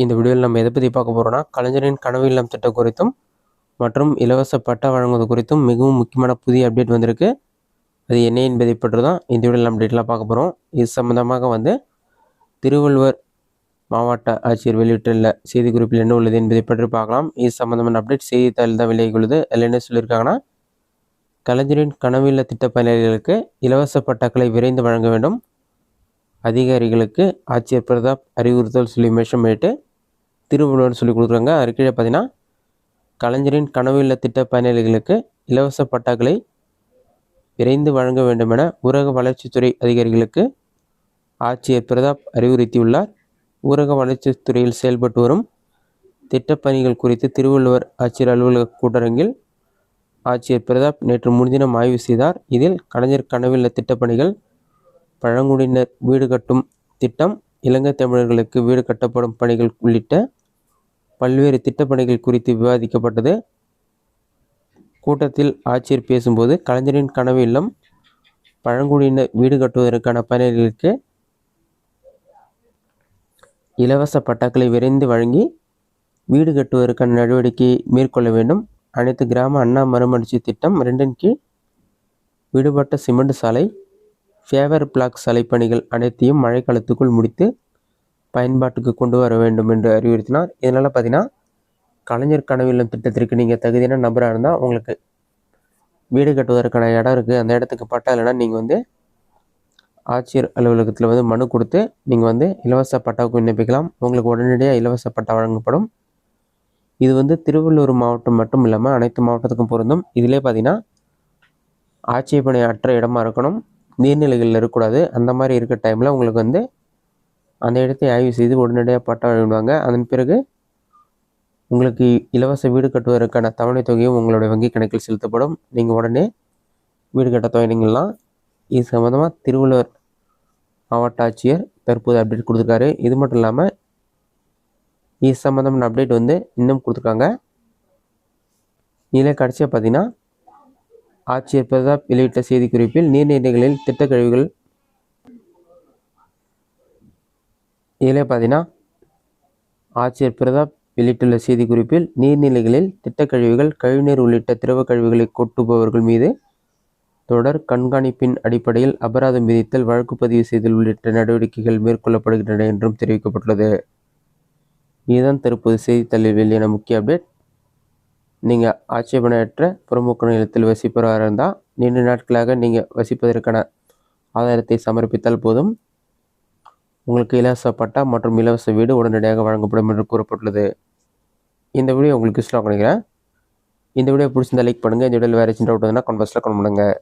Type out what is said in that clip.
இந்த வீடியோவில் நம்ம எதை பற்றி பார்க்க போகிறோம்னா, கலைஞரின் கனவு இல்லம் திட்டம் குறித்தும் மற்றும் இலவச பட்டா வழங்குவது குறித்தும் மிகவும் முக்கியமான புதிய அப்டேட் வந்திருக்கு. அது என்ன என்பதை பற்றி தான் இந்த வீடியோவில் நம்ம டீட்டெயிலாக பார்க்க போகிறோம். இது சம்மந்தமாக திருவள்ளுவர் மாவட்ட ஆட்சியர் வெளியிட்டுள்ள செய்திக்குறிப்பில் என்ன உள்ளது என்பதை பற்றி பார்க்கலாம். இது சம்மந்தமான அப்டேட் செய்தித்தாளில் தான் வெளியாகியுள்ளது. அதில் என்ன சொல்லியிருக்காங்கன்னா, கலைஞரின் கனவு இல்ல திட்ட பயனாளிகளுக்கு இலவச பட்டாக்களை விரைந்து வழங்க வேண்டும். அதிகாரிகளுக்கு ஆட்சியர் பிரதாப் அறிவுறுத்தல் சொல்லி மென்ஷன் பண்ணிட்டு திருவள்ளுவர் சொல்லி கொடுக்குறாங்க. அதுக்கீழே பார்த்தீங்கன்னா, கலைஞரின் கனவு இல்ல திட்ட பயனாளிகளுக்கு இலவச பட்டாக்களை விரைந்து வழங்க வேண்டும் என ஊரக வளர்ச்சித்துறை அதிகாரிகளுக்கு ஆட்சியர் பிரதாப் அறிவுறுத்தியுள்ளார். ஊரக வளர்ச்சித்துறையில் செயல்பட்டு வரும் திட்டப்பணிகள் குறித்து திருவள்ளுவர் ஆட்சியர் அலுவலக கூட்டரங்கில் ஆட்சியர் பிரதாப் நேற்று முன்தினம் ஆய்வு செய்தார். இதில் கலைஞர் கனவில்ல திட்டப்பணிகள், பழங்குடியினர் வீடு கட்டும் திட்டம், இலங்கை தமிழர்களுக்கு வீடு கட்டப்படும் பணிகள் உள்ளிட்ட பல்வேறு திட்டப்பணிகள் குறித்து விவாதிக்கப்பட்டது. கூட்டத்தில் ஆட்சியர் பேசும்போது, கலைஞரின் கனவு இல்லம் பழங்குடியினர் வீடு கட்டுவதற்கான பயனாளிகளுக்கு இலவச பட்டாக்களை விரைந்து வழங்கி வீடு கட்டுவதற்கான நடவடிக்கையை மேற்கொள்ள வேண்டும். அனைத்து கிராம அண்ணா மறுமலர்ச்சி திட்டம் 2 கீழ் விடுபட்ட சிமெண்ட் சாலை, ஃபேவர் பிளாக் சாலை பணிகள் அனைத்தையும் மழைக்காலத்துக்குள் முடித்து பயன்பாட்டுக்கு கொண்டு வர வேண்டும் என்று அறிவுறுத்தினார். இதனால் பார்த்தீங்கன்னா, கலைஞர் கனவு இல்லம் திட்டத்திற்கு நீங்கள் தகுதியான நபராக இருந்தால் உங்களுக்கு வீடு கட்டுவதற்கான இடம் இருக்குது. அந்த இடத்துக்கு பட்டா இல்லைன்னா நீங்கள் ஆட்சியர் அலுவலகத்தில் மனு கொடுத்து நீங்கள் இலவச பட்டாவுக்கு விண்ணப்பிக்கலாம். உங்களுக்கு உடனடியாக இலவச பட்டா வழங்கப்படும். இது திருவள்ளூர் மாவட்டம் மட்டும் இல்லாமல் அனைத்து மாவட்டத்துக்கும் பொருந்தும். இதிலே பார்த்தீங்கன்னா, ஆட்சேபனை அற்ற இடமா இருக்கணும், நீர்நிலைகளில் இருக்கக்கூடாது. அந்த மாதிரி இருக்க டைமில் உங்களுக்கு அந்த இடத்தை ஆய்வு செய்து உடனடியாக பட்டா வழங்குவாங்க. அதன் பிறகு உங்களுக்கு இலவச வீடு கட்டுவதற்கான தவணை தொகையும் உங்களுடைய வங்கி கணக்கில் செலுத்தப்படும். நீங்கள் உடனே வீடு கட்ட துவங்கிடலாம். இது சம்மந்தமாக திருவள்ளுவர் மாவட்ட ஆட்சியர் தற்போது அப்டேட் கொடுத்துருக்காரு. இது மட்டும் இல்லாமல் இது சம்மந்தமான அப்டேட் இன்னும் கொடுத்துருக்காங்க. இதில் கடைசியாக பார்த்தீங்கன்னா, ஆட்சியர் பிரதாப் வெளியிட்ட செய்திக்குறிப்பில் நீர்நிலைகளில் திட்டக்கழிவுகள் இதில் பார்த்தீங்கன்னா, ஆட்சியர் பிரதாப் வெளியிட்டுள்ள செய்திக்குறிப்பில் நீர்நிலைகளில் திட்டக்கழிவுகள், கழிவுநீர் உள்ளிட்ட திரவ கழிவுகளை கொட்டுபவர்கள் மீது தொடர் கண்காணிப்பின் அடிப்படையில் அபராதம் விதித்தல், வழக்கு பதிவு செய்தல் உள்ளிட்ட நடவடிக்கைகள் மேற்கொள்ளப்படுகின்றன என்றும் தெரிவிக்கப்பட்டுள்ளது. இதுதான் தற்போது செய்தித்தாளில் வெளியான முக்கிய அப்டேட். நீங்கள் ஆட்சேபனையற்ற புறம்போக்கு நிலத்தில் வசிப்பவராக இருந்தால் நீண்ட நாட்களாக நீங்கள் வசிப்பதற்கான ஆதாரத்தை சமர்ப்பித்தால் போதும். உங்களுக்கு இலவச பட்டா மற்றும் இலவச வீடு உடனடியாக வழங்கப்படும் என்று கூறப்பட்டுள்ளது. இந்த வீடியோ உங்களுக்கு யூஸ்ஃபுல்லாக நினைக்கிறேன். இந்த வீடியோ பிடிச்சிருந்தா லைக் பண்ணுங்கள். இந்த வீடியோவில் வேறு சின்ன டவுட் கமெண்ட் பாக்ஸில் கமெண்ட் பண்ணுங்கள்.